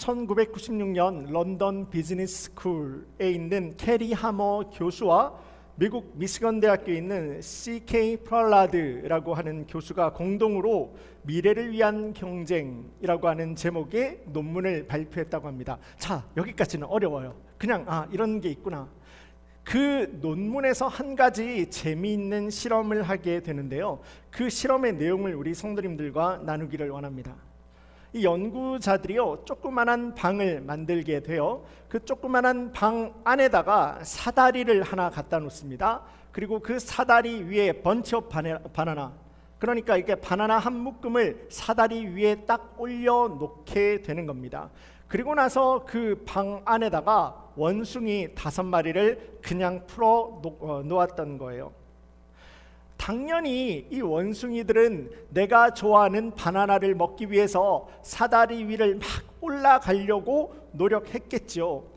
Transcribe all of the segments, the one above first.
1996년 런던 비즈니스 스쿨에 있는 캐리 하머 교수와 미국 미시건 대학교에 있는 C.K. 프랄라드라고 하는 교수가 공동으로 미래를 위한 경쟁이라고 하는 제목의 논문을 발표했다고 합니다. 자, 여기까지는 어려워요. 그냥 이런 게 있구나. 그 논문에서 한 가지 재미있는 실험을 하게 되는데요. 그 실험의 내용을 우리 성도님들과 나누기를 원합니다. 이 연구자들이요, 조그만한 방을 만들게 돼요. 그 조그만한 방 안에다가 사다리를 하나 갖다 놓습니다. 그리고 그 사다리 위에 번치 오브 바나나, 그러니까 이게 바나나 한 묶음을 사다리 위에 딱 올려 놓게 되는 겁니다. 그리고 나서 그 방 안에다가 원숭이 5마리를 그냥 풀어 놓았던 거예요. 당연히 이 원숭이들은 내가 좋아하는 바나나를 먹기 위해서 사다리 위를 막 올라가려고 노력했겠죠.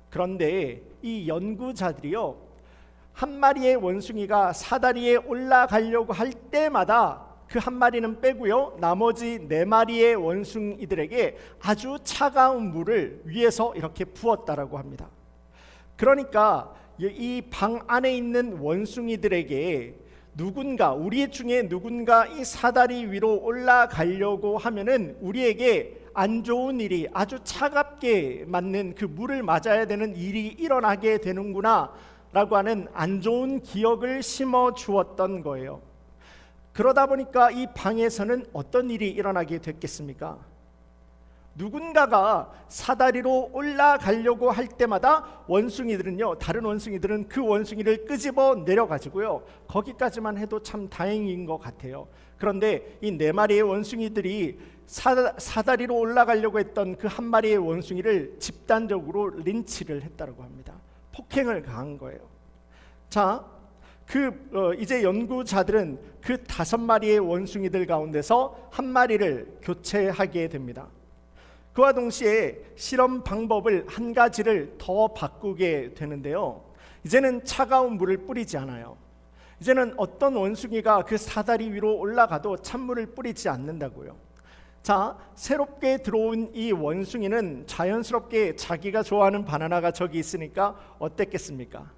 그런데 이 연구자들이요, 한 마리의 원숭이가 사다리에 올라가려고 할 때마다 그 한 마리는 빼고요, 나머지 4마리의 원숭이들에게 아주 차가운 물을 위에서 이렇게 부었다라고 합니다. 그러니까 이 방 안에 있는 원숭이들에게 우리 중에 누군가 이 사다리 위로 올라가려고 하면은 우리에게 안 좋은 일이, 아주 차갑게 맞는 그 물을 맞아야 되는 일이 일어나게 되는구나 라고 하는 안 좋은 기억을 심어 주었던 거예요. 그러다 보니까 이 방에서는 어떤 일이 일어나게 됐겠습니까? 누군가가 사다리로 올라가려고 할 때마다 원숭이들은요, 다른 원숭이들은 그 원숭이를 끄집어 내려가지고요, 거기까지만 해도 참 다행인 것 같아요. 그런데 이 4마리의 원숭이들이 사다리로 올라가려고 했던 그 한 마리의 원숭이를 집단적으로 린치를 했다고 합니다. 폭행을 가한 거예요. 자, 이제 연구자들은 그 5마리의 원숭이들 가운데서 한 마리를 교체하게 됩니다. 그와 동시에 실험 방법을 한 가지를 더 바꾸게 되는데요. 이제는 차가운 물을 뿌리지 않아요. 이제는 어떤 원숭이가 그 사다리 위로 올라가도 찬물을 뿌리지 않는다고요. 자, 새롭게 들어온 이 원숭이는 자연스럽게 자기가 좋아하는 바나나가 저기 있으니까 어땠겠습니까?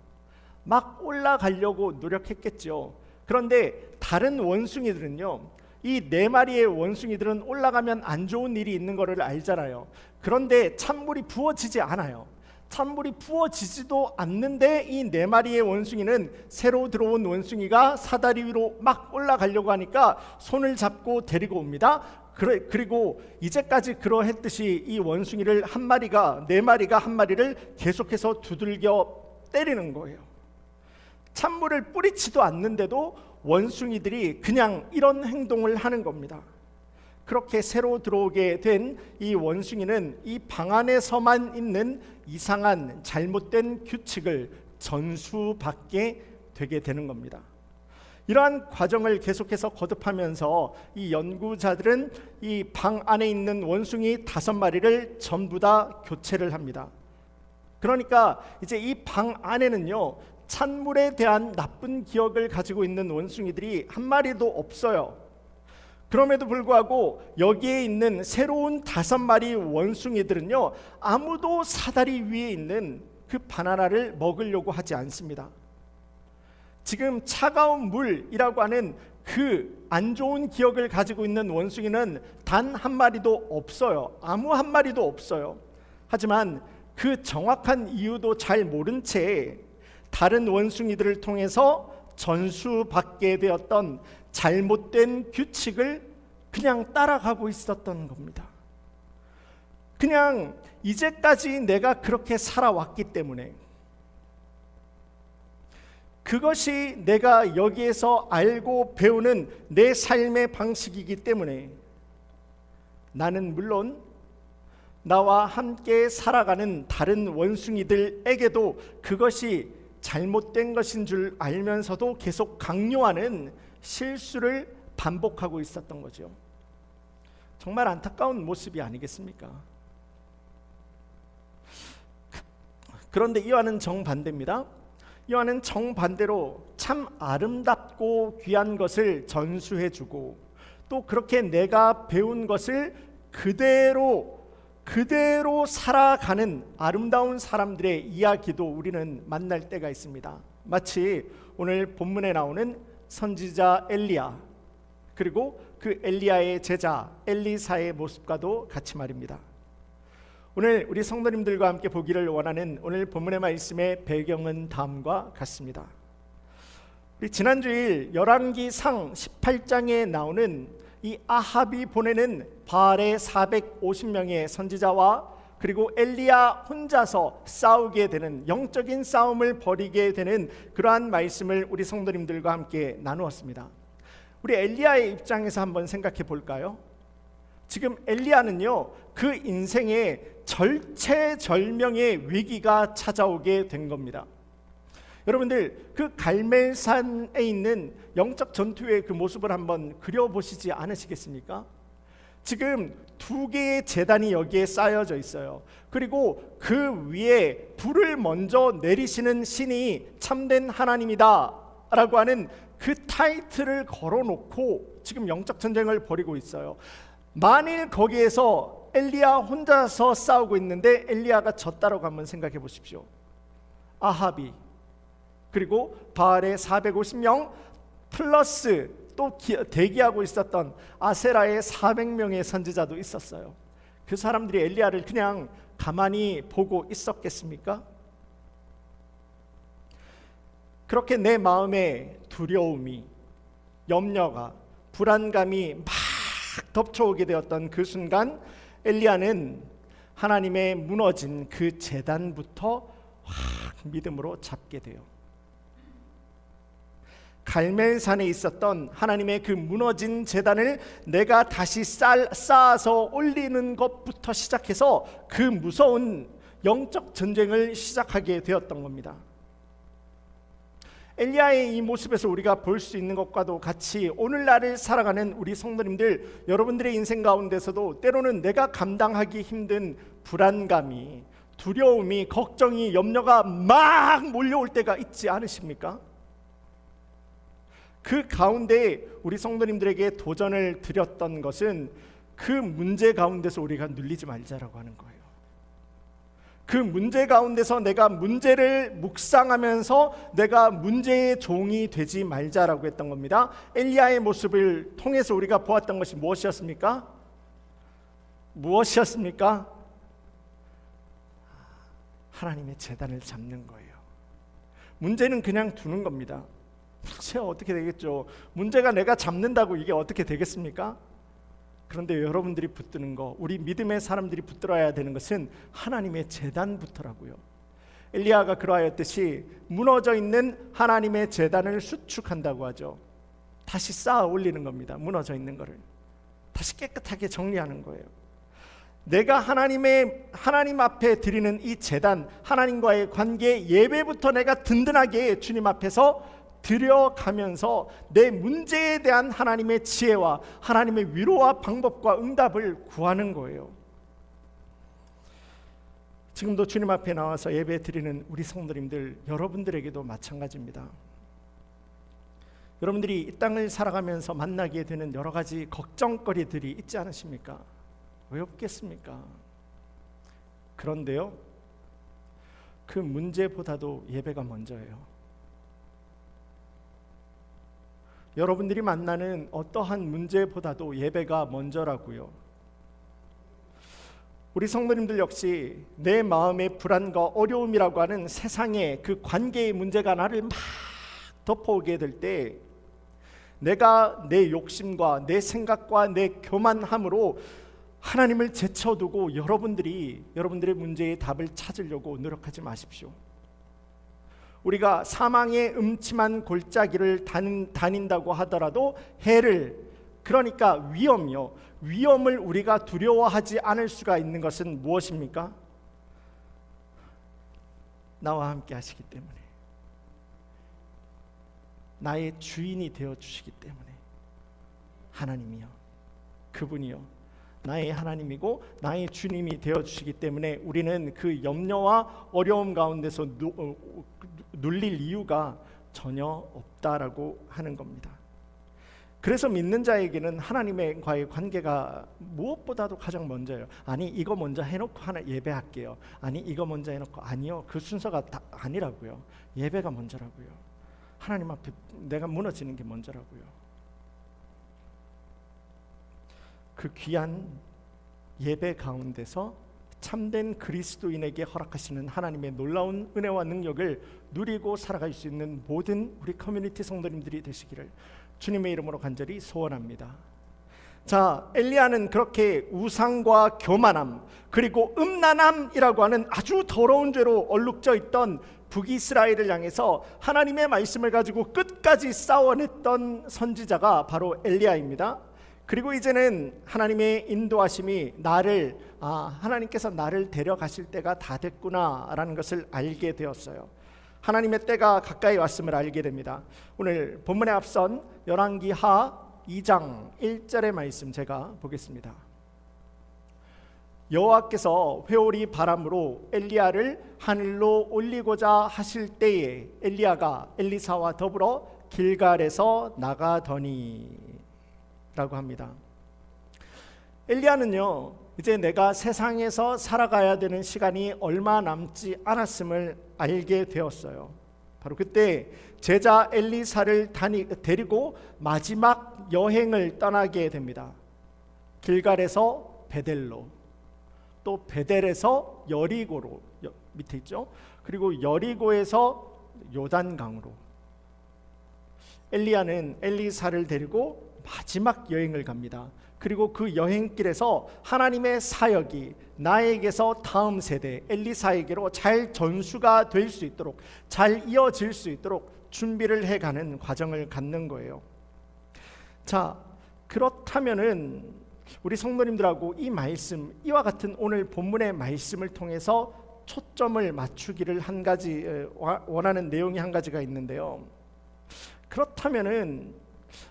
막 올라가려고 노력했겠죠. 그런데 다른 원숭이들은요, 이 4마리의 원숭이들은 올라가면 안 좋은 일이 있는 것을 알잖아요. 그런데 찬물이 부어지지 않아요. 찬물이 부어지지도 않는데 이 4마리의 원숭이는 새로 들어온 원숭이가 사다리 위로 막 올라가려고 하니까 손을 잡고 데리고 옵니다. 그리고 이제까지 그러했듯이 이 원숭이를 4마리가 한 마리를 계속해서 두들겨 때리는 거예요. 찬물을 뿌리지도 않는데도 원숭이들이 그냥 이런 행동을 하는 겁니다. 그렇게 새로 들어오게 된 이 원숭이는 이 방 안에서만 있는 이상한 잘못된 규칙을 전수받게 되게 되는 겁니다. 이러한 과정을 계속해서 거듭하면서 이 연구자들은 이 방 안에 있는 원숭이 5마리를 전부 다 교체를 합니다. 그러니까 이제 이 방 안에는요, 찬물에 대한 나쁜 기억을 가지고 있는 원숭이들이 한 마리도 없어요. 그럼에도 불구하고 여기에 있는 새로운 5마리 원숭이들은요, 아무도 사다리 위에 있는 그 바나나를 먹으려고 하지 않습니다. 지금 차가운 물이라고 하는 그 안 좋은 기억을 가지고 있는 원숭이는 단 한 마리도 없어요. 아무 한 마리도 없어요. 하지만 그 정확한 이유도 잘 모른 채 다른 원숭이들을 통해서 전수받게 되었던 잘못된 규칙을 그냥 따라가고 있었던 겁니다. 그냥 이제까지 내가 그렇게 살아왔기 때문에, 그것이 내가 여기에서 알고 배우는 내 삶의 방식이기 때문에 나는 물론 나와 함께 살아가는 다른 원숭이들에게도 그것이 잘못된 것인 줄 알면서도 계속 강요하는 실수를 반복하고 있었던 거죠. 정말 안타까운 모습이 아니겠습니까? 그런데 이와는 정반대입니다. 이와는 정반대로 참 아름답고 귀한 것을 전수해주고, 또 그렇게 내가 배운 것을 그대로 그대로 살아가는 아름다운 사람들의 이야기도 우리는 만날 때가 있습니다. 마치 오늘 본문에 나오는 선지자 엘리야, 그리고 그 엘리야의 제자 엘리사의 모습과도 같이 말입니다. 오늘 우리 성도님들과 함께 보기를 원하는 오늘 본문의 말씀의 배경은 다음과 같습니다. 우리 지난주일 열왕기상 18장에 나오는 이 아합이 보내는 바알의 450명의 선지자와 그리고 엘리야 혼자서 싸우게 되는, 영적인 싸움을 벌이게 되는 그러한 말씀을 우리 성도님들과 함께 나누었습니다. 우리 엘리야의 입장에서 한번 생각해 볼까요? 지금 엘리야는요, 그 인생에 절체절명의 위기가 찾아오게 된 겁니다. 여러분들, 그 갈멜산에 있는 영적 전투의 그 모습을 한번 그려보시지 않으시겠습니까? 지금 2개의 제단이 여기에 쌓여져 있어요. 그리고 그 위에 불을 먼저 내리시는 신이 참된 하나님이다 라고 하는 그 타이틀을 걸어놓고 지금 영적 전쟁을 벌이고 있어요. 만일 거기에서 엘리야 혼자서 싸우고 있는데 엘리야가 졌다라고 한번 생각해 보십시오. 아합이, 그리고 바알의 450명 플러스 또 대기하고 있었던 아세라의 400명의 선지자도 있었어요. 그 사람들이 엘리야를 그냥 가만히 보고 있었겠습니까? 그렇게 내 마음에 두려움이, 염려가, 불안감이 막 덮쳐오게 되었던 그 순간 엘리야는 하나님의 무너진 그 제단부터 확 믿음으로 잡게 돼요. 갈멜산에 있었던 하나님의 그 무너진 제단을 내가 다시 쌓아서 올리는 것부터 시작해서 그 무서운 영적 전쟁을 시작하게 되었던 겁니다. 엘리야의 이 모습에서 우리가 볼 수 있는 것과도 같이 오늘날을 살아가는 우리 성도님들, 여러분들의 인생 가운데서도 때로는 내가 감당하기 힘든 불안감이, 두려움이, 걱정이, 염려가 막 몰려올 때가 있지 않으십니까? 그 가운데 우리 성도님들에게 도전을 드렸던 것은 그 문제 가운데서 우리가 눌리지 말자라고 하는 거예요. 그 문제 가운데서 내가 문제를 묵상하면서 내가 문제의 종이 되지 말자라고 했던 겁니다. 엘리야의 모습을 통해서 우리가 보았던 것이 무엇이었습니까? 무엇이었습니까? 하나님의 제단을 잡는 거예요. 문제는 그냥 두는 겁니다. 문제가 어떻게 되겠죠? 문제가 내가 잡는다고 이게 어떻게 되겠습니까? 그런데 여러분들이 붙드는 거, 우리 믿음의 사람들이 붙들어야 되는 것은 하나님의 제단부터라고요. 엘리야가 그러하였듯이 무너져 있는 하나님의 제단을 수축한다고 하죠. 다시 쌓아 올리는 겁니다. 무너져 있는 것을 다시 깨끗하게 정리하는 거예요. 내가 하나님 앞에 드리는 이 제단, 하나님과의 관계, 예배부터 내가 든든하게 주님 앞에서 드려가면서 내 문제에 대한 하나님의 지혜와 하나님의 위로와 방법과 응답을 구하는 거예요. 지금도 주님 앞에 나와서 예배 드리는 우리 성도님들, 여러분들에게도 마찬가지입니다. 여러분들이 이 땅을 살아가면서 만나게 되는 여러 가지 걱정거리들이 있지 않으십니까? 왜 없겠습니까? 그런데요, 그 문제보다도 예배가 먼저예요. 여러분들이 만나는 어떠한 문제보다도 예배가 먼저라고요. 우리 성도님들 역시 내 마음의 불안과 어려움이라고 하는 세상의 그 관계의 문제가 나를 막 덮어오게 될 때 내가 내 욕심과 내 생각과 내 교만함으로 하나님을 제쳐두고 여러분들의 문제의 답을 찾으려고 노력하지 마십시오. 우리가 사망의 음침한 골짜기를 다닌다고 하더라도 해를, 그러니까 위험을 우리가 두려워하지 않을 수가 있는 것은 무엇입니까? 나와 함께 하시기 때문에, 나의 주인이 되어주시기 때문에, 하나님이요, 그분이요 나의 하나님이고 나의 주님이 되어주시기 때문에 우리는 그 염려와 어려움 가운데서 눌릴 이유가 전혀 없다라고 하는 겁니다. 그래서 믿는 자에게는 하나님과의 관계가 무엇보다도 가장 먼저예요. 아니 이거 먼저 해놓고 하나 예배할게요. 아니 이거 먼저 해놓고 아니요. 그 순서가 다 아니라고요. 예배가 먼저라고요. 하나님 앞에 내가 무너지는 게 먼저라고요. 그 귀한 예배 가운데서 참된 그리스도인에게 허락하시는 하나님의 놀라운 은혜와 능력을 누리고 살아갈 수 있는 모든 우리 커뮤니티 성도님들이 되시기를 주님의 이름으로 간절히 소원합니다. 자, 엘리야는 그렇게 우상과 교만함 그리고 음란함이라고 하는 아주 더러운 죄로 얼룩져 있던 북이스라엘을 향해서 하나님의 말씀을 가지고 끝까지 싸워냈던 선지자가 바로 엘리야입니다. 그리고 이제는 하나님의 인도하심이 하나님께서 나를 데려가실 때가 다 됐구나라는 것을 알게 되었어요. 하나님의 때가 가까이 왔음을 알게 됩니다. 오늘 본문에 앞선 열왕기하 2장 1절의 말씀 제가 보겠습니다. 여호와께서 회오리 바람으로 엘리야를 하늘로 올리고자 하실 때에 엘리야가 엘리사와 더불어 길갈에서 나가더니 라고 합니다. 엘리야는요, 이제 내가 세상에서 살아가야 되는 시간이 얼마 남지 않았음을 알게 되었어요. 바로 그때 제자 엘리사를 데리고 마지막 여행을 떠나게 됩니다. 길갈에서 베델로, 또 베델에서 여리고로, 밑에 있죠. 그리고 여리고에서 요단강으로 엘리야는 엘리사를 데리고 마지막 여행을 갑니다. 그리고 그 여행길에서 하나님의 사역이 나에게서 다음 세대 엘리사에게로 잘 전수가 될 수 있도록, 잘 이어질 수 있도록 준비를 해가는 과정을 갖는 거예요. 자, 그렇다면은 우리 성도님들하고 이 말씀, 이와 같은 오늘 본문의 말씀을 통해서 초점을 맞추기를 원하는 내용이 한 가지가 있는데요. 그렇다면은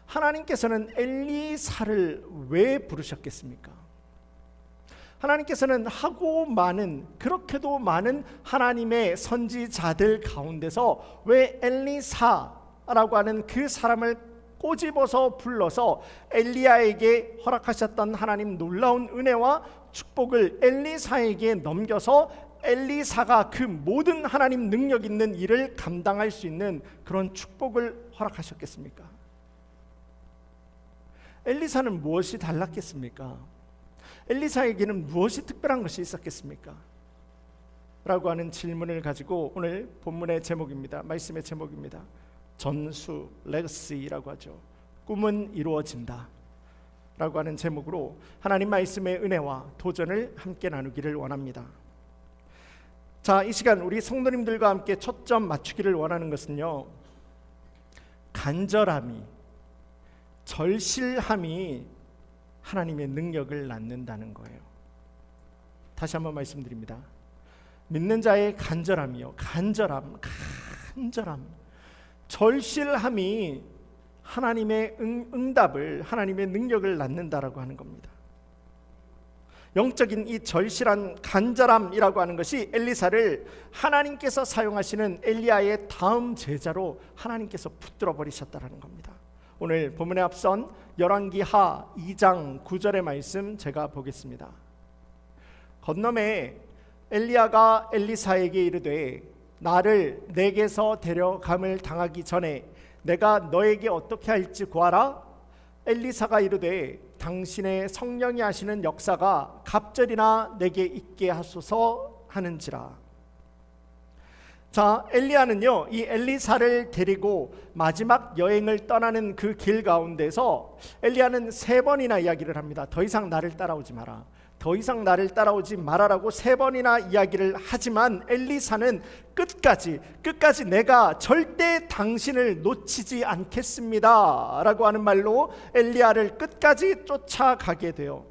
하나님께서는 엘리사를 왜 부르셨겠습니까? 하나님께서는 그렇게도 많은 하나님의 선지자들 가운데서 왜 엘리사라고 하는 그 사람을 꼬집어서 불러서 엘리야에게 허락하셨던 하나님 놀라운 은혜와 축복을 엘리사에게 넘겨서 엘리사가 그 모든 하나님 능력 있는 일을 감당할 수 있는 그런 축복을 허락하셨겠습니까? 엘리사는 무엇이 달랐겠습니까? 엘리사에게는 무엇이 특별한 것이 있었겠습니까? 라고 하는 질문을 가지고 오늘 본문의 제목입니다. 말씀의 제목입니다. 전수, 레거시라고 하죠. 꿈은 이루어진다 라고 하는 제목으로 하나님 말씀의 은혜와 도전을 함께 나누기를 원합니다. 자, 이 시간 우리 성도님들과 함께 초점 맞추기를 원하는 것은요, 간절함이, 절실함이 하나님의 능력을 낳는다는 거예요. 다시 한번 말씀드립니다. 믿는 자의 간절함이요, 간절함, 절실함이 하나님의 응답을, 하나님의 능력을 낳는다라고 하는 겁니다. 영적인 이 절실한 간절함이라고 하는 것이 엘리사를 하나님께서 사용하시는 엘리야의 다음 제자로 하나님께서 붙들어 버리셨다라는 겁니다. 오늘 본문에 앞선 열왕기하 2장 9절의 말씀 제가 보겠습니다. 건너매 엘리야가 엘리사에게 이르되 나를 내게서 데려감을 당하기 전에 내가 너에게 어떻게 할지 구하라. 엘리사가 이르되 당신의 성령이 하시는 역사가 갑절이나 내게 있게 하소서 하는지라. 자, 엘리야는요, 이 엘리사를 데리고 마지막 여행을 떠나는 그 길 가운데서 엘리야는 3번이나 이야기를 합니다. 더 이상 나를 따라오지 마라, 더 이상 나를 따라오지 마라라고 3번이나 이야기를 하지만 엘리사는 끝까지 내가 절대 당신을 놓치지 않겠습니다 라고 하는 말로 엘리야를 끝까지 쫓아가게 돼요.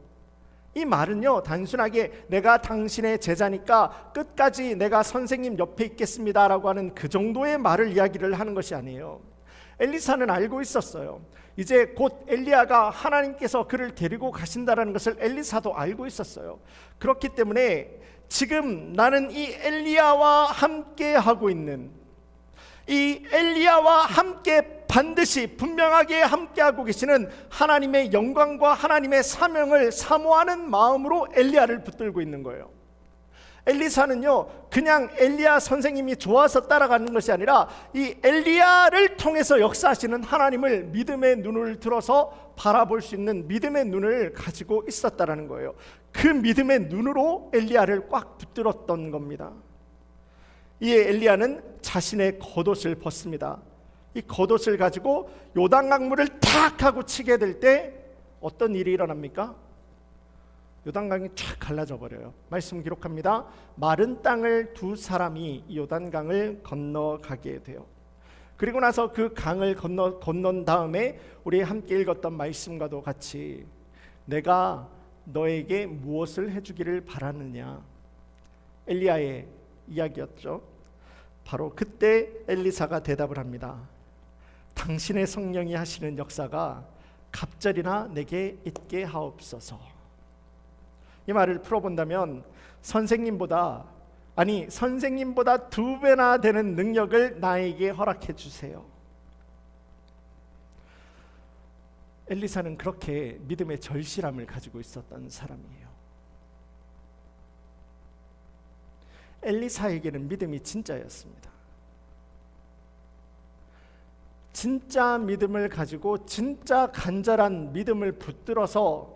이 말은요, 단순하게 내가 당신의 제자니까 끝까지 내가 선생님 옆에 있겠습니다 라고 하는 그 정도의 말을 이야기를 하는 것이 아니에요. 엘리사는 알고 있었어요. 이제 곧 엘리야가 하나님께서 그를 데리고 가신다라는 것을 엘리사도 알고 있었어요. 그렇기 때문에 지금 나는 이 엘리야와 함께 하고 있는, 이 엘리야와 함께 반드시 분명하게 함께하고 계시는 하나님의 영광과 하나님의 사명을 사모하는 마음으로 엘리야를 붙들고 있는 거예요. 엘리사는요, 그냥 엘리야 선생님이 좋아서 따라가는 것이 아니라 이 엘리야를 통해서 역사하시는 하나님을 믿음의 눈을 들어서 바라볼 수 있는 믿음의 눈을 가지고 있었다라는 거예요. 그 믿음의 눈으로 엘리야를 꽉 붙들었던 겁니다. 이에 엘리야는 자신의 겉옷을 벗습니다. 이 겉옷을 가지고 요단강물을 탁 하고 치게 될 때 어떤 일이 일어납니까? 요단강이 쫙 갈라져 버려요. 말씀 기록합니다. 마른 땅을 두 사람이 요단강을 건너가게 돼요. 그리고 나서 그 강을 건넌 다음에 우리 함께 읽었던 말씀과도 같이 내가 너에게 무엇을 해주기를 바라느냐, 엘리야의 이야기였죠. 바로 그때 엘리사가 대답을 합니다. 당신의 성령이 하시는 역사가 갑절이나 내게 있게 하옵소서. 이 말을 풀어본다면 선생님보다 2배나 되는 능력을 나에게 허락해 주세요. 엘리사는 그렇게 믿음의 절실함을 가지고 있었던 사람이에요. 엘리사에게는 믿음이 진짜였습니다. 진짜 믿음을 가지고 진짜 간절한 믿음을 붙들어서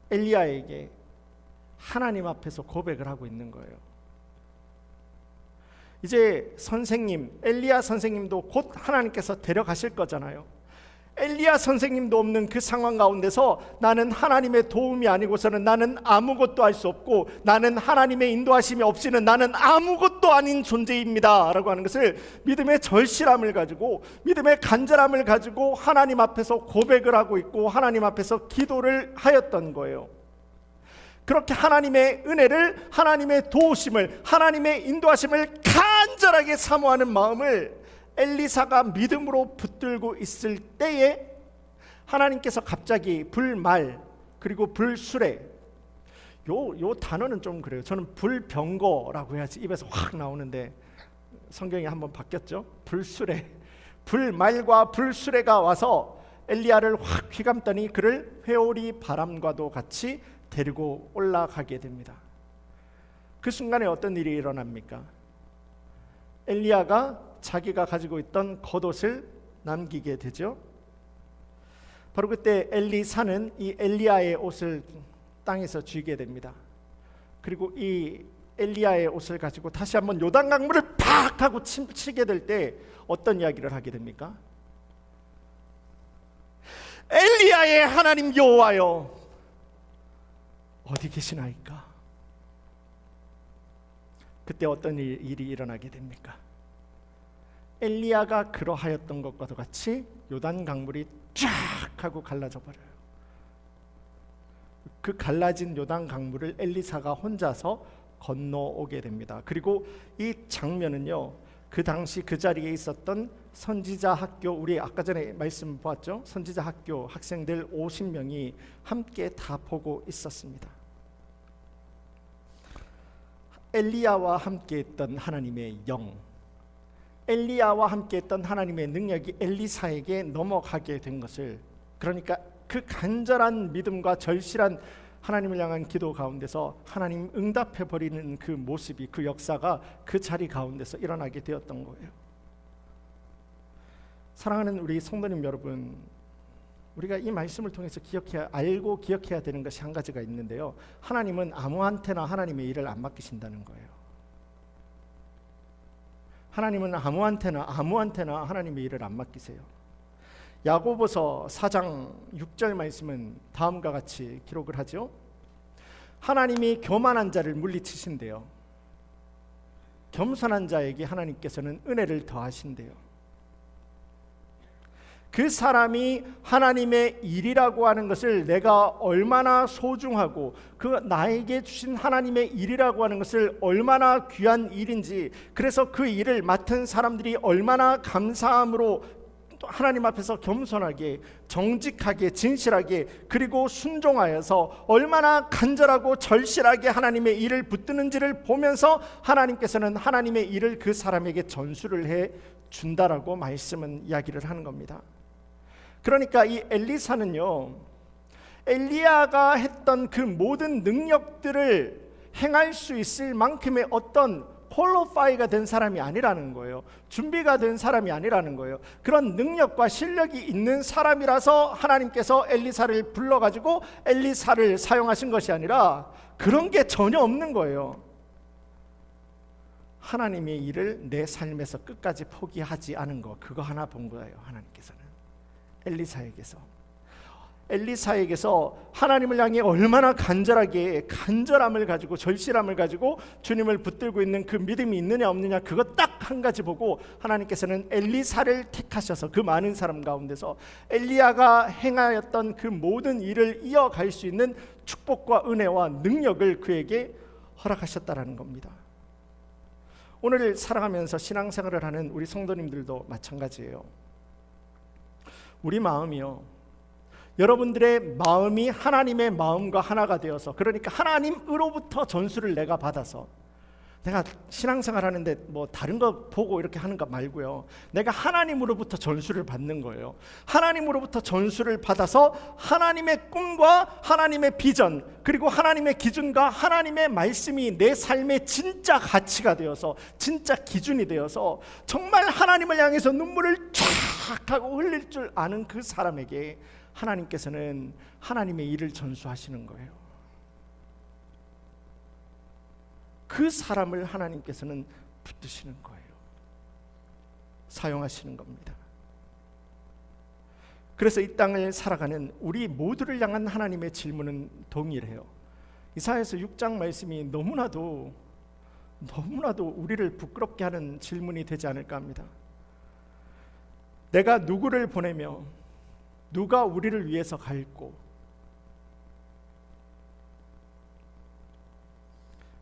엘리야에게 하나님 앞에서 고백을 하고 있는 거예요. 이제 선생님, 엘리야 선생님도 곧 하나님께서 데려가실 거잖아요. 엘리야 선생님도 없는 그 상황 가운데서 나는 하나님의 도움이 아니고서는 나는 아무것도 할 수 없고 나는 하나님의 인도하심이 없이는 나는 아무것도 아닌 존재입니다 라고 하는 것을 믿음의 절실함을 가지고 믿음의 간절함을 가지고 하나님 앞에서 고백을 하고 있고 하나님 앞에서 기도를 하였던 거예요. 그렇게 하나님의 은혜를, 하나님의 도우심을, 하나님의 인도하심을 간절하게 사모하는 마음을 엘리사가 믿음으로 붙들고 있을 때에 하나님께서 갑자기 불말 그리고 불수레, 요 단어는 좀 그래요. 저는 불병거라고 해야지 입에서 확 나오는데 성경이 한번 바뀌었죠. 불수레, 불말과 불수레가 와서 엘리야를 확 휘감더니 그를 회오리 바람과도 같이 데리고 올라가게 됩니다. 그 순간에 어떤 일이 일어납니까? 엘리야가 자기가 가지고 있던 겉옷을 남기게 되죠. 바로 그때 엘리사는 이 엘리야의 옷을 땅에서 쥐게 됩니다. 그리고 이 엘리야의 옷을 가지고 다시 한번 요단강물을 팍 하고 치게 될 때 어떤 이야기를 하게 됩니까? 엘리야의 하나님 여호와여 어디 계시나이까? 그때 어떤 일이 일어나게 됩니까? 엘리야가 그러하였던 것과도 같이 요단 강물이 쫙 하고 갈라져 버려요. 그 갈라진 요단 강물을 엘리사가 혼자서 건너오게 됩니다. 그리고 이 장면은요, 그 당시 그 자리에 있었던 선지자 학교, 우리 아까 전에 말씀 보았죠? 선지자 학교 학생들 50명이 함께 다 보고 있었습니다. 엘리야와 함께 있던 하나님의 영, 엘리야와 함께 했던 하나님의 능력이 엘리사에게 넘어가게 된 것을, 그러니까 그 간절한 믿음과 절실한 하나님을 향한 기도 가운데서 하나님 응답해 버리는 그 모습이, 그 역사가 그 자리 가운데서 일어나게 되었던 거예요. 사랑하는 우리 성도님 여러분, 우리가 이 말씀을 통해서 알고 기억해야 되는 것이 한 가지가 있는데요, 하나님은 아무한테나 하나님의 일을 안 맡기신다는 거예요. 하나님은 아무한테나 하나님의 일을 안 맡기세요. 야고보서 4장 6절 말씀은 다음과 같이 기록을 하죠. 하나님이 교만한 자를 물리치신대요. 겸손한 자에게 하나님께서는 은혜를 더하신대요. 그 사람이 하나님의 일이라고 하는 것을 내가 얼마나 소중하고 그 나에게 주신 하나님의 일이라고 하는 것을 얼마나 귀한 일인지, 그래서 그 일을 맡은 사람들이 얼마나 감사함으로 또 하나님 앞에서 겸손하게, 정직하게, 진실하게, 그리고 순종하여서 얼마나 간절하고 절실하게 하나님의 일을 붙드는지를 보면서 하나님께서는 하나님의 일을 그 사람에게 전수를 해 준다라고 말씀은 이야기를 하는 겁니다. 그러니까 이 엘리사는요, 엘리야가 했던 그 모든 능력들을 행할 수 있을 만큼의 어떤 퀄리파이가 된 사람이 아니라는 거예요. 준비가 된 사람이 아니라는 거예요. 그런 능력과 실력이 있는 사람이라서 하나님께서 엘리사를 불러가지고 엘리사를 사용하신 것이 아니라 그런 게 전혀 없는 거예요. 하나님의 일을 내 삶에서 끝까지 포기하지 않은 거, 그거 하나 본 거예요. 하나님께서는 엘리사에게서 하나님을 향해 얼마나 간절함을 가지고 절실함을 가지고 주님을 붙들고 있는 그 믿음이 있느냐 없느냐, 그거 딱 한 가지 보고 하나님께서는 엘리사를 택하셔서 그 많은 사람 가운데서 엘리야가 행하였던 그 모든 일을 이어갈 수 있는 축복과 은혜와 능력을 그에게 허락하셨다라는 겁니다. 오늘 살아가면서 신앙생활을 하는 우리 성도님들도 마찬가지예요. 우리 마음이요, 여러분들의 마음이 하나님의 마음과 하나가 되어서, 그러니까 하나님으로부터 전수를 내가 받아서, 내가 신앙생활 하는데 뭐 다른 거 보고 이렇게 하는 거 말고요, 내가 하나님으로부터 전수를 받는 거예요. 하나님으로부터 전수를 받아서 하나님의 꿈과 하나님의 비전, 그리고 하나님의 기준과 하나님의 말씀이 내 삶의 진짜 가치가 되어서, 진짜 기준이 되어서 정말 하나님을 향해서 눈물을 쫙 하고 흘릴 줄 아는 그 사람에게 하나님께서는 하나님의 일을 전수하시는 거예요. 그 사람을 하나님께서는 붙드시는 거예요. 사용하시는 겁니다. 그래서 이 땅을 살아가는 우리 모두를 향한 하나님의 질문은 동일해요. 이사야서 6장 말씀이 너무나도 우리를 부끄럽게 하는 질문이 되지 않을까 합니다. 내가 누구를 보내며 누가 우리를 위해서 갈고,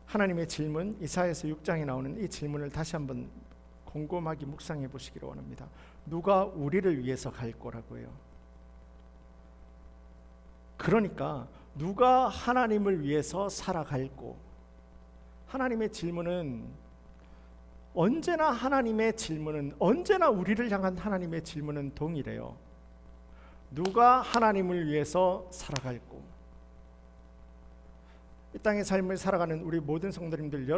하나님의 질문, 이사야서 6장에 나오는 이 질문을 다시 한번 곰곰하게 묵상해 보시기를 원합니다. 누가 우리를 위해서 갈 거라고 해요. 그러니까 누가 하나님을 위해서 살아갈고, 하나님의 질문은 언제나 우리를 향한 하나님의 질문은 동일해요. 누가 하나님을 위해서 살아갈고, 이 땅의 삶을 살아가는 우리 모든 성도님들,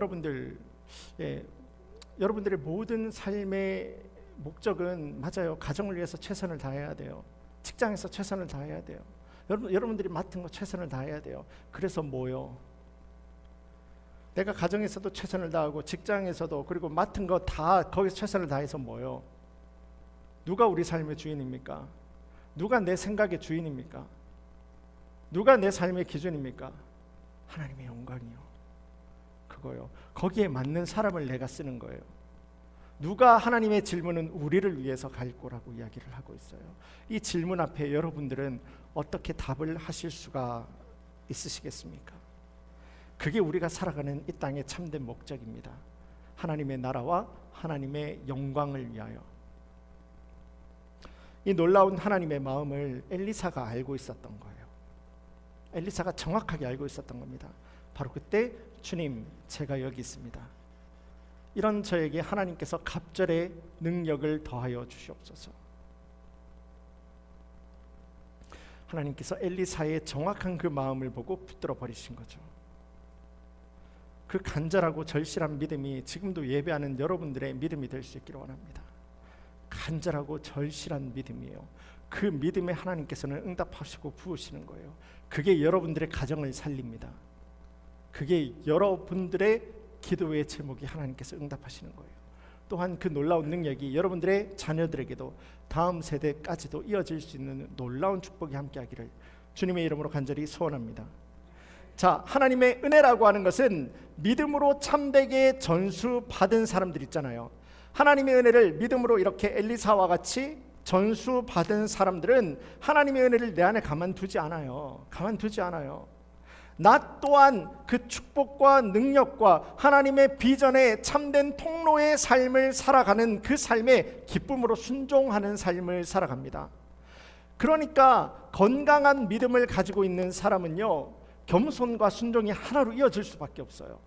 여러분들의 모든 삶의 목적은 맞아요. 가정을 위해서 최선을 다해야 돼요. 직장에서 최선을 다해야 돼요. 여러분들이 맡은 거 최선을 다해야 돼요. 그래서 뭐요? 내가 가정에서도 최선을 다하고 직장에서도, 그리고 맡은 거 다 거기서 최선을 다해서 뭐요? 누가 우리 삶의 주인입니까? 누가 내 생각의 주인입니까? 누가 내 삶의 기준입니까? 하나님의 영광이요. 그거요. 거기에 맞는 사람을 내가 쓰는 거예요. 누가 하나님의 질문은 우리를 위해서 갈 거라고 이야기를 하고 있어요. 이 질문 앞에 여러분들은 어떻게 답을 하실 수가 있으시겠습니까? 그게 우리가 살아가는 이 땅의 참된 목적입니다. 하나님의 나라와 하나님의 영광을 위하여. 이 놀라운 하나님의 마음을 엘리사가 알고 있었던 거예요. 엘리사가 정확하게 알고 있었던 겁니다. 바로 그때 주님, 제가 여기 있습니다. 이런 저에게 하나님께서 갑절의 능력을 더하여 주시옵소서. 하나님께서 엘리사의 정확한 그 마음을 보고 붙들어 버리신 거죠. 그 간절하고 절실한 믿음이 지금도 예배하는 여러분들의 믿음이 될 수 있기를 원합니다. 간절하고 절실한 믿음이에요. 그 믿음에 하나님께서는 응답하시고 부으시는 거예요. 그게 여러분들의 가정을 살립니다. 그게 여러분들의 기도의 제목이 하나님께서 응답하시는 거예요. 또한 그 놀라운 능력이 여러분들의 자녀들에게도 다음 세대까지도 이어질 수 있는 놀라운 축복이 함께하기를 주님의 이름으로 간절히 소원합니다. 자, 하나님의 은혜라고 하는 것은 믿음으로 참되게 전수받은 사람들 있잖아요. 하나님의 은혜를 믿음으로 이렇게 엘리사와 같이 전수받은 사람들은 하나님의 은혜를 내 안에 가만두지 않아요. 나 또한 그 축복과 능력과 하나님의 비전에 참된 통로의 삶을 살아가는 그 삶에 기쁨으로 순종하는 삶을 살아갑니다. 그러니까 건강한 믿음을 가지고 있는 사람은요, 겸손과 순종이 하나로 이어질 수밖에 없어요.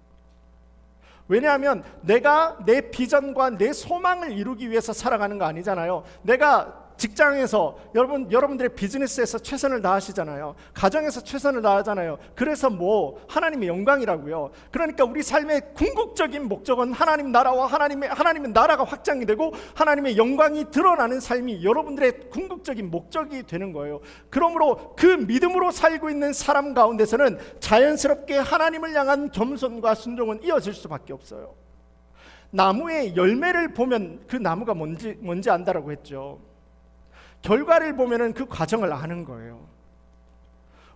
왜냐하면 내가 내 비전과 내 소망을 이루기 위해서 살아가는 거 아니잖아요. 내가 직장에서 여러분들의 비즈니스에서 최선을 다하시잖아요. 가정에서 최선을 다하잖아요. 그래서 뭐 하나님의 영광이라고요. 그러니까 우리 삶의 궁극적인 목적은 하나님 나라와 하나님의 나라가 확장이 되고 하나님의 영광이 드러나는 삶이 여러분들의 궁극적인 목적이 되는 거예요. 그러므로 그 믿음으로 살고 있는 사람 가운데서는 자연스럽게 하나님을 향한 겸손과 순종은 이어질 수밖에 없어요. 나무의 열매를 보면 그 나무가 뭔지 안다라고 했죠. 결과를 보면은 그 과정을 아는 거예요.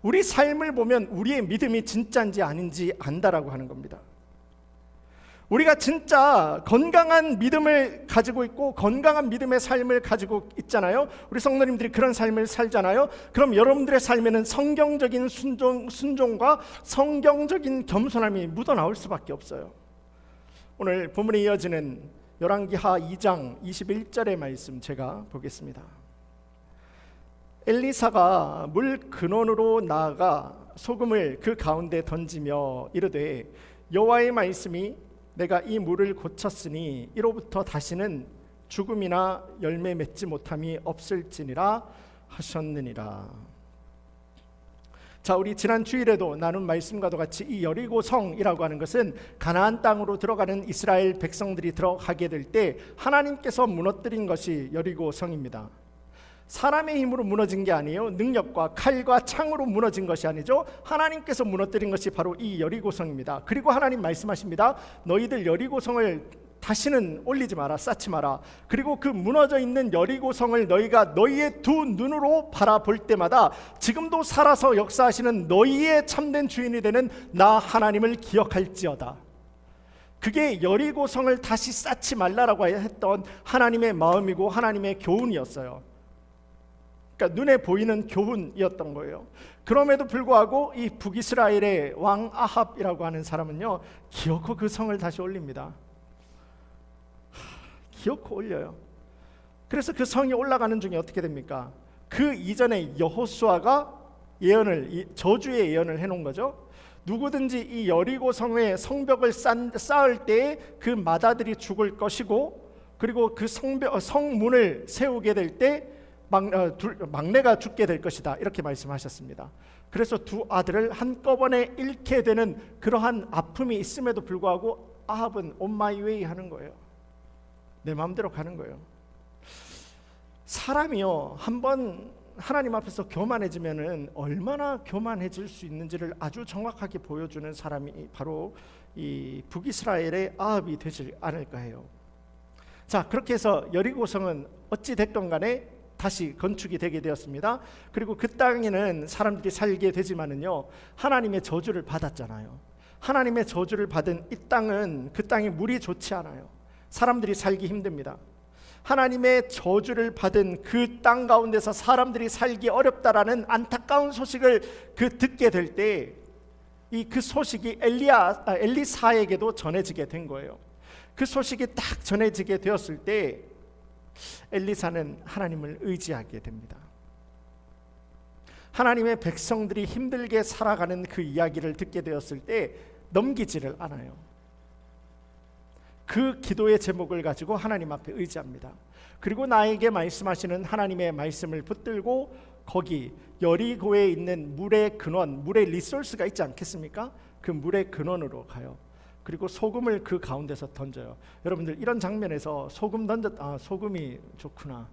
우리 삶을 보면 우리의 믿음이 진짜인지 아닌지 안다라고 하는 겁니다. 우리가 진짜 건강한 믿음을 가지고 있고 건강한 믿음의 삶을 가지고 있잖아요. 우리 성도님들이 그런 삶을 살잖아요. 그럼 여러분들의 삶에는 성경적인 순종과 성경적인 겸손함이 묻어나올 수밖에 없어요. 오늘 본문에 이어지는 열왕기하 2장 21절의 말씀 제가 보겠습니다. 엘리사가 물 근원으로 나아가 소금을 그 가운데 던지며 이르되 여호와의 말씀이 내가 이 물을 고쳤으니 이로부터 다시는 죽음이나 열매 맺지 못함이 없을지니라 하셨느니라. 자, 우리 지난 주일에도 나눈 말씀과도 같이 이 여리고성이라고 하는 것은 가나안 땅으로 들어가는 이스라엘 백성들이 들어가게 될 때 하나님께서 무너뜨린 것이 여리고성입니다. 사람의 힘으로 무너진 게 아니에요. 능력과 칼과 창으로 무너진 것이 아니죠. 하나님께서 무너뜨린 것이 바로 이 여리고성입니다. 그리고 하나님 말씀하십니다. 너희들 여리고성을 다시는 올리지 마라, 쌓지 마라. 그리고 그 무너져 있는 여리고성을 너희가 너희의 두 눈으로 바라볼 때마다 지금도 살아서 역사하시는 너희의 참된 주인이 되는 나 하나님을 기억할지어다. 그게 여리고성을 다시 쌓지 말라라고 했던 하나님의 마음이고 하나님의 교훈이었어요. 그러니까 눈에 보이는 교훈이었던 거예요. 그럼에도 불구하고 이 북이스라엘의 왕 아합이라고 하는 사람은요, 기어코 그 성을 다시 올립니다. 기어코 올려요. 그래서 그 성이 올라가는 중에 어떻게 됩니까? 그 이전에 여호수아가 저주의 예언을 해놓은 거죠. 누구든지 이 여리고 성의 성벽을 쌓을 때에 그 마다들이 죽을 것이고, 그리고 그 성문을 세우게 될 때 막내가 죽게 될 것이다, 이렇게 말씀하셨습니다. 그래서 두 아들을 한꺼번에 잃게 되는 그러한 아픔이 있음에도 불구하고 아합은 on my way 하는 거예요. 내 마음대로 가는 거예요. 사람이요, 한번 하나님 앞에서 교만해지면은 얼마나 교만해질 수 있는지를 아주 정확하게 보여주는 사람이 바로 이 북이스라엘의 아합이 되지 않을까 해요. 자, 그렇게 해서 여리고성은 어찌 됐건 간에 다시 건축이 되게 되었습니다. 그리고 그 땅에는 사람들이 살게 되지만은요, 하나님의 저주를 받았잖아요. 하나님의 저주를 받은 이 땅은, 그 땅에 물이 좋지 않아요. 사람들이 살기 힘듭니다. 하나님의 저주를 받은 그 땅 가운데서 사람들이 살기 어렵다라는 안타까운 소식을 듣게 될 때 그 소식이 엘리사에게도 전해지게 된 거예요. 그 소식이 딱 전해지게 되었을 때 엘리사는 하나님을 의지하게 됩니다. 하나님의 백성들이 힘들게 살아가는 그 이야기를 듣게 되었을 때 넘기지를 않아요. 그 기도의 제목을 가지고 하나님 앞에 의지합니다. 그리고 나에게 말씀하시는 하나님의 말씀을 붙들고 거기 여리고에 있는 물의 근원, 물의 리소스가 있지 않겠습니까? 그 물의 근원으로 가요. 그리고 소금을 그 가운데서 던져요. 여러분들 이런 장면에서 소금 소금이 좋구나,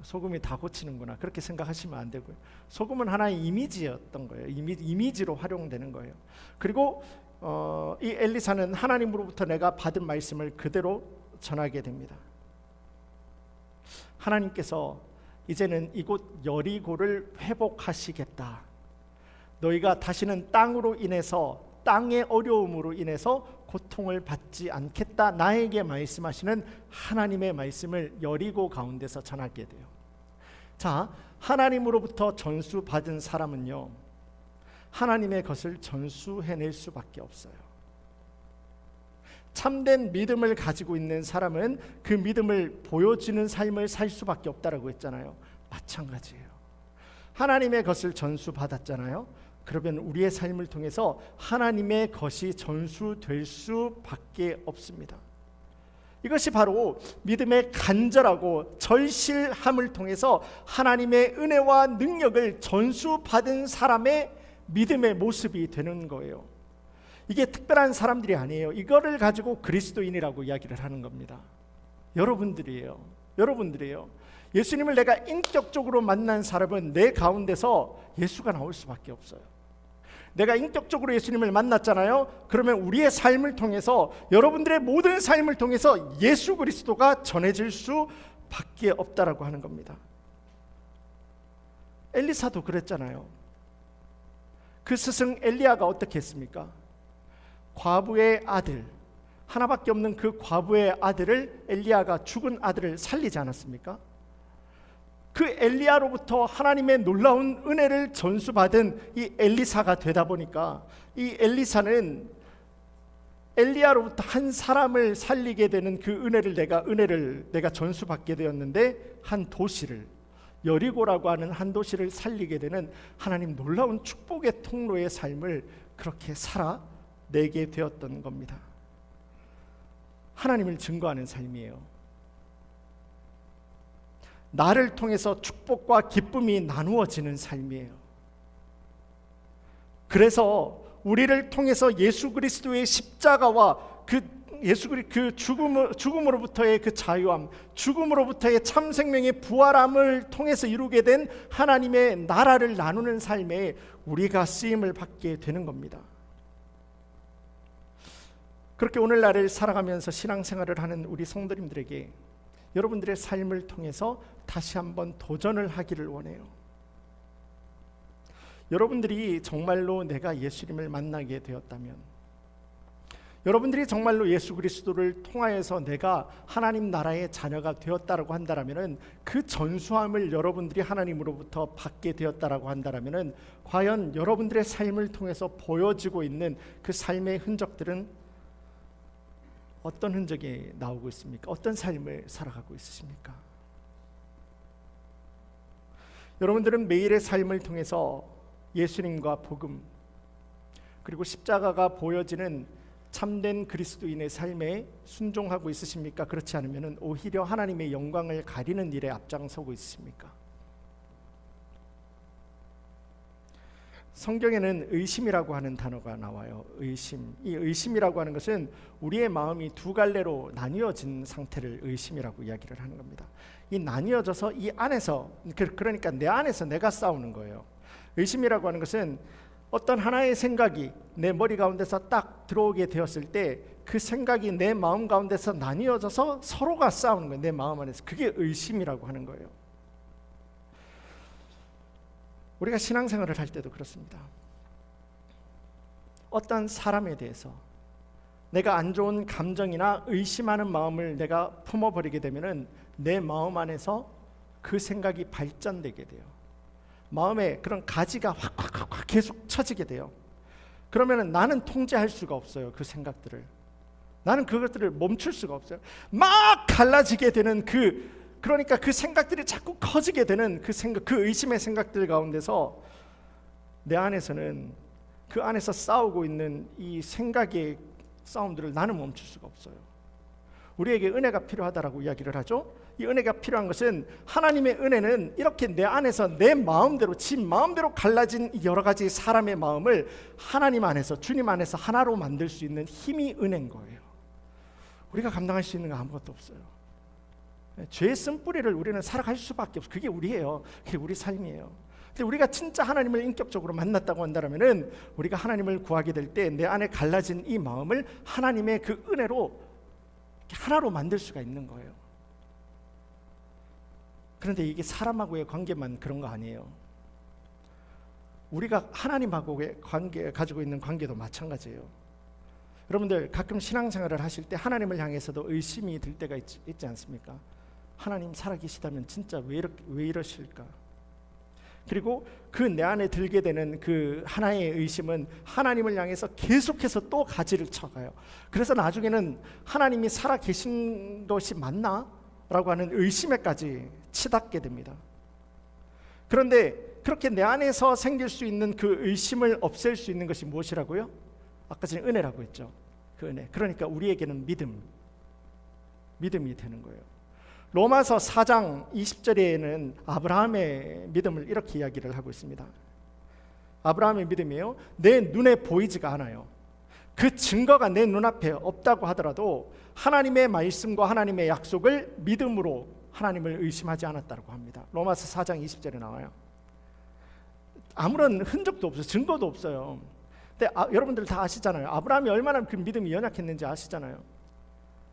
소금이 다 고치는구나, 그렇게 생각하시면 안 되고요. 소금은 하나의 이미지였던 거예요. 이미지로 활용되는 거예요. 그리고 이 엘리사는 하나님으로부터 내가 받은 말씀을 그대로 전하게 됩니다. 하나님께서 이제는 이곳 여리고를 회복하시겠다. 너희가 다시는 땅으로 인해서, 땅의 어려움으로 인해서 고통을 받지 않겠다, 나에게 말씀하시는 하나님의 말씀을 여리고 가운데서 전하게 돼요. 자, 하나님으로부터 전수받은 사람은요, 하나님의 것을 전수해낼 수밖에 없어요. 참된 믿음을 가지고 있는 사람은 그 믿음을 보여주는 삶을 살 수밖에 없다라고 했잖아요. 마찬가지예요. 하나님의 것을 전수받았잖아요. 그러면 우리의 삶을 통해서 하나님의 것이 전수될 수밖에 없습니다. 이것이 바로 믿음의 간절하고 절실함을 통해서 하나님의 은혜와 능력을 전수받은 사람의 믿음의 모습이 되는 거예요. 이게 특별한 사람들이 아니에요. 이거를 가지고 그리스도인이라고 이야기를 하는 겁니다. 여러분들이에요. 예수님을 내가 인격적으로 만난 사람은 내 가운데서 예수가 나올 수밖에 없어요. 내가 인격적으로 예수님을 만났잖아요. 그러면 우리의 삶을 통해서, 여러분들의 모든 삶을 통해서 예수 그리스도가 전해질 수밖에 없다라고 하는 겁니다. 엘리사도 그랬잖아요. 그 스승 엘리야가 어떻게 했습니까? 과부의 아들, 하나밖에 없는 그 과부의 아들을, 엘리야가 죽은 아들을 살리지 않았습니까? 그 엘리야로부터 하나님의 놀라운 은혜를 전수받은 이 엘리사가 되다 보니까, 이 엘리사는 엘리야로부터 한 사람을 살리게 되는 그 은혜를 내가 전수받게 되었는데, 한 도시를, 여리고라고 하는 한 도시를 살리게 되는 하나님 놀라운 축복의 통로의 삶을 그렇게 살아내게 되었던 겁니다. 하나님을 증거하는 삶이에요. 나를 통해서 축복과 기쁨이 나누어지는 삶이에요. 그래서 우리를 통해서 예수 그리스도의 십자가와 그 죽음으로부터의 그 자유함, 죽음으로부터의 참 생명의 부활함을 통해서 이루게 된 하나님의 나라를 나누는 삶에 우리가 쓰임을 받게 되는 겁니다. 그렇게 오늘날을 살아가면서 신앙생활을 하는 우리 성도님들에게 여러분들의 삶을 통해서 다시 한번 도전을 하기를 원해요. 여러분들이 정말로 내가 예수님을 만나게 되었다면, 여러분들이 정말로 예수 그리스도를 통하여서 내가 하나님 나라의 자녀가 되었다라고 한다라면은, 그 전수함을 여러분들이 하나님으로부터 받게 되었다라고 한다라면은, 과연 여러분들의 삶을 통해서 보여지고 있는 그 삶의 흔적들은 어떤 흔적이 나오고 있습니까? 어떤 삶을 살아가고 있으십니까? 여러분들은 매일의 삶을 통해서 예수님과 복음, 그리고 십자가가 보여지는 참된 그리스도인의 삶에 순종하고 있으십니까? 그렇지 않으면 오히려 하나님의 영광을 가리는 일에 앞장서고 있으십니까? 성경에는 의심이라고 하는 단어가 나와요. 의심. 이 의심이라고 하는 것은 우리의 마음이 두 갈래로 나뉘어진 상태를 의심이라고 이야기를 하는 겁니다. 이 나뉘어져서 이 안에서, 그러니까 내 안에서 내가 싸우는 거예요. 의심이라고 하는 것은 어떤 하나의 생각이 내 머리 가운데서 딱 들어오게 되었을 때 그 생각이 내 마음 가운데서 나뉘어져서 서로가 싸우는 거예요. 내 마음 안에서. 그게 의심이라고 하는 거예요. 우리가 신앙생활을 할 때도 그렇습니다. 어떤 사람에 대해서 내가 안 좋은 감정이나 의심하는 마음을 내가 품어버리게 되면은 내 마음 안에서 그 생각이 발전되게 돼요. 마음에 그런 가지가 확 계속 쳐지게 돼요. 그러면은 나는 통제할 수가 없어요. 그 생각들을. 나는 그것들을 멈출 수가 없어요. 막 갈라지게 되는 그러니까 그 생각들이 자꾸 커지게 되는 그 생각, 그 의심의 생각들 가운데서 내 안에서는 그 안에서 싸우고 있는 이 생각의 싸움들을 나는 멈출 수가 없어요. 우리에게 은혜가 필요하다라고 이야기를 하죠. 이 은혜가 필요한 것은, 하나님의 은혜는 이렇게 내 안에서 내 마음대로, 지 마음대로 갈라진 여러 가지 사람의 마음을 하나님 안에서, 주님 안에서 하나로 만들 수 있는 힘이 은혜인 거예요. 우리가 감당할 수 있는 거 아무것도 없어요. 죄의 쓴뿌리를 우리는 살아갈 수밖에 없어요. 그게 우리예요. 그게 우리 삶이에요. 근데 우리가 진짜 하나님을 인격적으로 만났다고 한다면은, 우리가 하나님을 구하게 될 때 내 안에 갈라진 이 마음을 하나님의 그 은혜로 하나로 만들 수가 있는 거예요. 그런데 이게 사람하고의 관계만 그런 거 아니에요. 우리가 하나님하고의 관계, 가지고 있는 관계도 마찬가지예요. 여러분들 가끔 신앙생활을 하실 때 하나님을 향해서도 의심이 들 때가 있지 않습니까? 하나님 살아계시다면 진짜 왜 이러실까? 그리고 그 내 안에 들게 되는 그 하나의 의심은 하나님을 향해서 계속해서 또 가지를 쳐가요. 그래서 나중에는 하나님이 살아 계신 것이 맞나? 라고 하는 의심에까지 치닫게 됩니다. 그런데 그렇게 내 안에서 생길 수 있는 그 의심을 없앨 수 있는 것이 무엇이라고요? 아까 전에 은혜라고 했죠. 그 은혜. 그러니까 우리에게는 믿음이 되는 거예요. 로마서 4장 20절에는 아브라함의 믿음을 이렇게 이야기를 하고 있습니다. 아브라함의 믿음이에요. 내 눈에 보이지가 않아요. 그 증거가 내 눈앞에 없다고 하더라도 하나님의 말씀과 하나님의 약속을 믿음으로 하나님을 의심하지 않았다고 합니다. 로마서 4장 20절에 나와요. 아무런 흔적도 없어요. 증거도 없어요. 근데 여러분들 다 아시잖아요. 아브라함이 얼마나 그 믿음이 연약했는지 아시잖아요.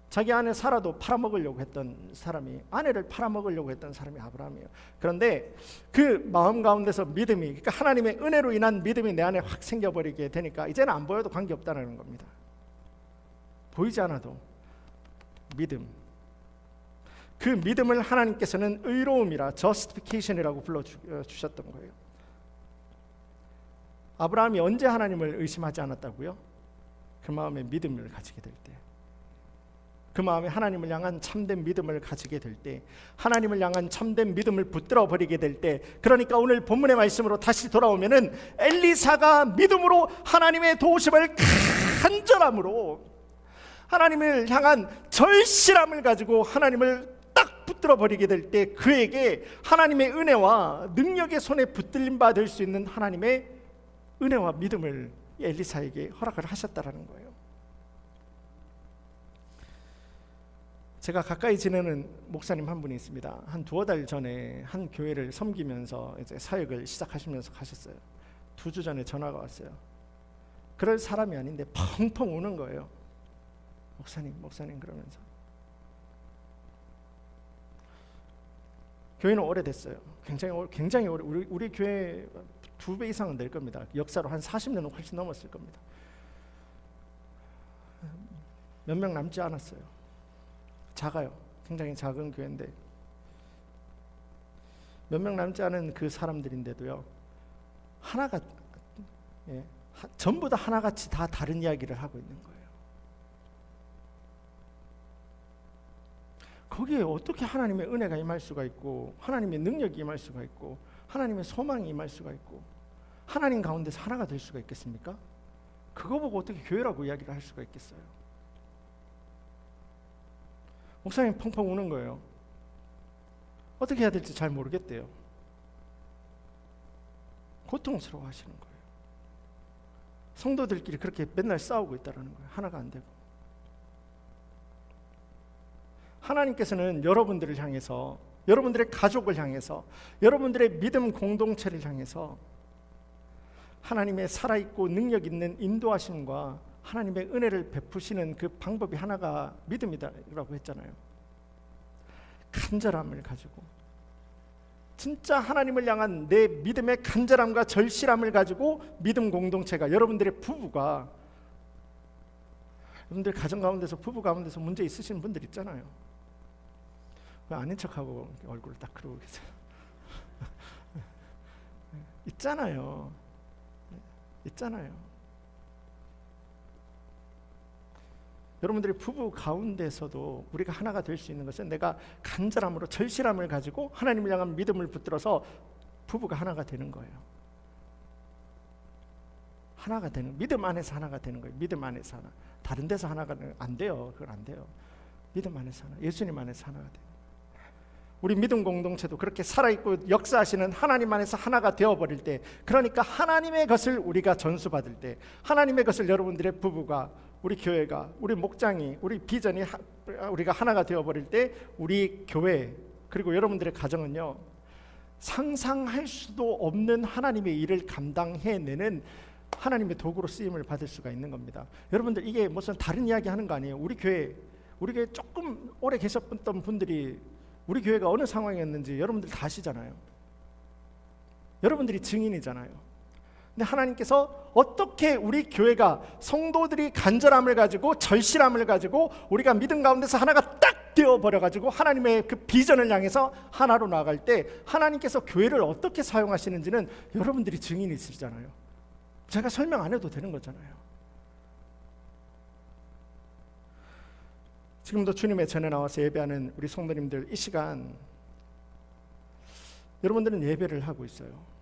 자기 아내 사라도 팔아먹으려고 했던 사람이, 아내를 팔아먹으려고 했던 사람이 아브라함이에요. 그런데 그 마음 가운데서 믿음이, 그러니까 하나님의 은혜로 인한 믿음이 내 안에 확 생겨버리게 되니까 이제는 안 보여도 관계없다는 겁니다. 보이지 않아도 믿음. 그 믿음을 하나님께서는 의로움이라, justification이라고 불러주셨던 거예요. 아브라함이 언제 하나님을 의심하지 않았다고요? 그 마음에 믿음을 가지게 될 때, 그 마음에 하나님을 향한 참된 믿음을 가지게 될 때, 하나님을 향한 참된 믿음을 붙들어 버리게 될 때, 그러니까 오늘 본문의 말씀으로 다시 돌아오면은 엘리사가 믿음으로 하나님의 도우심을 간절함으로, 하나님을 향한 절실함을 가지고 하나님을 딱 붙들어 버리게 될 때, 그에게 하나님의 은혜와 능력의 손에 붙들림 받을 수 있는 하나님의 은혜와 믿음을 엘리사에게 허락을 하셨다라는 거예요. 제가 가까이 지내는 목사님 한 분이 있습니다. 한 2달 전에 한 교회를 섬기면서 이제 사역을 시작하시면서 가셨어요. 2주 전에 전화가 왔어요. 그럴 사람이 아닌데 펑펑 우는 거예요. 목사님 그러면서. 교회는 오래됐어요. 굉장히 오래. 우리 교회 2배 이상은 될 겁니다. 역사로 한 40년은 훨씬 넘었을 겁니다. 몇 명 남지 않았어요. 작아요. 굉장히 작은 교회인데 몇 명 남지 않은 그 사람들인데도요, 하나가, 전부 다 하나같이 다 다른 이야기를 하고 있는 거예요. 거기에 어떻게 하나님의 은혜가 임할 수가 있고, 하나님의 능력이 임할 수가 있고, 하나님의 소망이 임할 수가 있고, 하나님 가운데서 하나가 될 수가 있겠습니까? 그거 보고 어떻게 교회라고 이야기를 할 수가 있겠어요? 목사님 펑펑 우는 거예요. 어떻게 해야 될지 잘 모르겠대요. 고통스러워 하시는 거예요. 성도들끼리 그렇게 맨날 싸우고 있다는 거예요. 하나가 안 되고. 하나님께서는 여러분들을 향해서, 여러분들의 가족을 향해서, 여러분들의 믿음 공동체를 향해서 하나님의 살아있고 능력 있는 인도하심과 하나님의 은혜를 베푸시는 그 방법이 하나가 믿음이라고 했잖아요. 간절함을 가지고, 진짜 하나님을 향한 내 믿음의 간절함과 절실함을 가지고 믿음 공동체가, 여러분들의 부부가, 여러분들 가정 가운데서, 부부 가운데서 문제 있으신 분들 있잖아요. 왜 아닌 척하고 얼굴을 딱 그러고 계세요? 있잖아요. 여러분들의 부부 가운데서도 우리가 하나가 될 수 있는 것은 내가 간절함으로, 절실함을 가지고 하나님을 향한 믿음을 붙들어서 부부가 하나가 되는 거예요. 하나가 되는, 믿음 안에서 하나가 되는 거예요. 믿음 안에서 하나. 다른 데서 하나가 안 돼요. 그건 안 돼요. 믿음 안에서 하나, 예수님 안에서 하나가 돼요. 우리 믿음 공동체도 그렇게 살아있고 역사하시는 하나님 안에서 하나가 되어버릴 때, 그러니까 하나님의 것을 우리가 전수받을 때, 하나님의 것을 여러분들의 부부가, 우리 교회가, 우리 목장이, 우리 비전이 우리가 하나가 되어버릴 때, 우리 교회 그리고 여러분들의 가정은요, 상상할 수도 없는 하나님의 일을 감당해내는 하나님의 도구로 쓰임을 받을 수가 있는 겁니다. 여러분들, 이게 무슨 다른 이야기 하는 거 아니에요. 우리 교회 조금 오래 계셨던 분들이 우리 교회가 어느 상황이었는지 여러분들 다 아시잖아요. 여러분들이 증인이잖아요. 근데 하나님께서 어떻게 우리 교회가, 성도들이 간절함을 가지고 절실함을 가지고 우리가 믿음 가운데서 하나가 딱 되어 버려가지고 하나님의 그 비전을 향해서 하나로 나아갈 때 하나님께서 교회를 어떻게 사용하시는지는 여러분들이 증인이시잖아요. 제가 설명 안 해도 되는 거잖아요. 지금도 주님의 전에 나와서 예배하는 우리 성도님들, 이 시간 여러분들은 예배를 하고 있어요.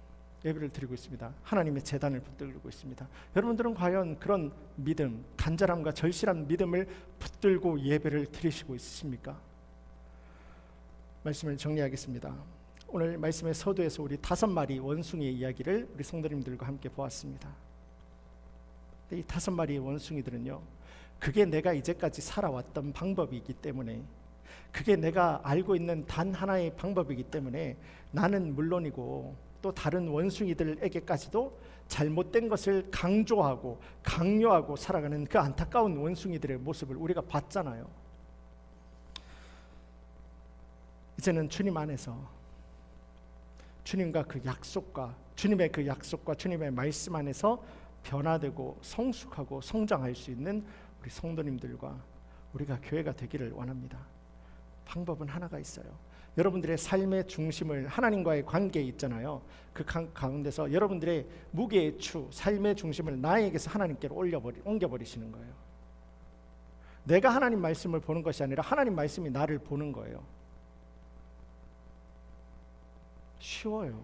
예배를 드리고 있습니다. 하나님의 제단을 붙들고 있습니다. 여러분들은 과연 그런 믿음, 간절함과 절실한 믿음을 붙들고 예배를 드리시고 있으십니까? 말씀을 정리하겠습니다. 오늘 말씀의 서두에서 우리 5마리 원숭이의 이야기를 우리 성도님들과 함께 보았습니다. 이 5마리의 원숭이들은요, 그게 내가 이제까지 살아왔던 방법이기 때문에, 그게 내가 알고 있는 단 하나의 방법이기 때문에 나는 물론이고 또 다른 원숭이들에게까지도 잘못된 것을 강조하고 강요하고 살아가는 그 안타까운 원숭이들의 모습을 우리가 봤잖아요. 이제는 주님 안에서 주님과 그 약속과 주님의 그 약속과 주님의 말씀 안에서 변화되고 성숙하고 성장할 수 있는 우리 성도님들과 우리가 교회가 되기를 원합니다. 방법은 하나가 있어요. 여러분들의 삶의 중심을 하나님과의 관계에 있잖아요. 그 가운데서 여러분들의 무게의 추, 삶의 중심을 나에게서 하나님께로 옮겨버리시는 거예요. 내가 하나님 말씀을 보는 것이 아니라 하나님 말씀이 나를 보는 거예요. 쉬워요.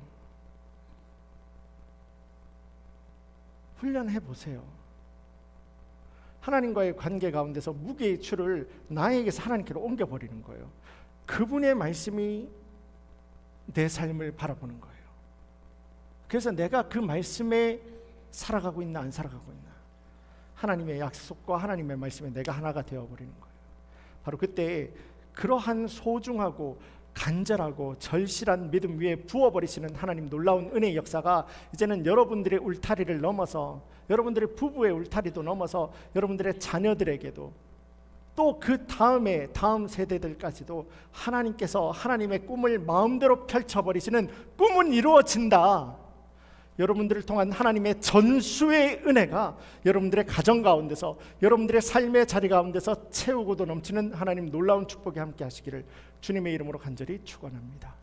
훈련해 보세요. 하나님과의 관계 가운데서 무게의 추를 나에게서 하나님께로 옮겨버리는 거예요. 그분의 말씀이 내 삶을 바라보는 거예요. 그래서 내가 그 말씀에 살아가고 있나 안 살아가고 있나, 하나님의 약속과 하나님의 말씀에 내가 하나가 되어버리는 거예요. 바로 그때 그러한 소중하고 간절하고 절실한 믿음 위에 부어버리시는 하나님 놀라운 은혜의 역사가 이제는 여러분들의 울타리를 넘어서, 여러분들의 부부의 울타리도 넘어서 여러분들의 자녀들에게도, 또 그 다음 세대들까지도 하나님께서 하나님의 꿈을 마음대로 펼쳐버리시는, 꿈은 이루어진다, 여러분들을 통한 하나님의 전수의 은혜가 여러분들의 가정 가운데서, 여러분들의 삶의 자리 가운데서 채우고도 넘치는 하나님 놀라운 축복이 함께 하시기를 주님의 이름으로 간절히 축원합니다.